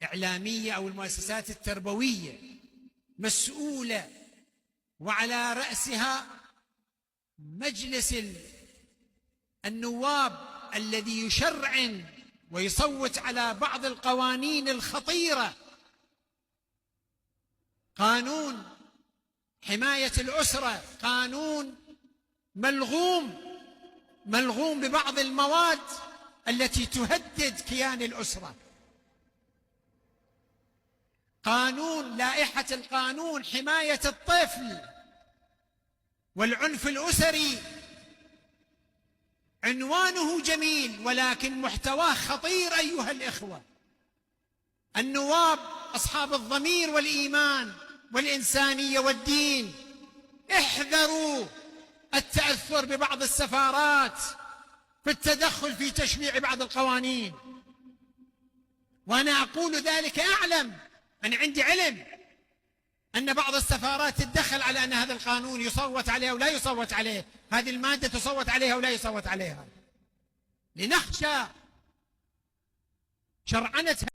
الإعلامية أو المؤسسات التربوية مسؤولة، وعلى رأسها مجلس النواب الذي يشرعن ويصوت على بعض القوانين الخطيرة. قانون حماية الأسرة قانون ملغوم ببعض المواد التي تهدد كيان الأسرة. لائحة القانون حماية الطفل والعنف الأسري عنوانه جميل ولكن محتواه خطير أيها الإخوة. النواب أصحاب الضمير والإيمان والإنسانية والدين، احذروا التأثر ببعض السفارات في التدخل في تشريع بعض القوانين. وأنا أقول ذلك أعلم، أنا عندي علم أن بعض السفارات تتدخل على أن هذا القانون يصوت عليه ولا يصوت عليه، هذه المادة تصوت عليها ولا يصوت عليها، لنخشى شرعنة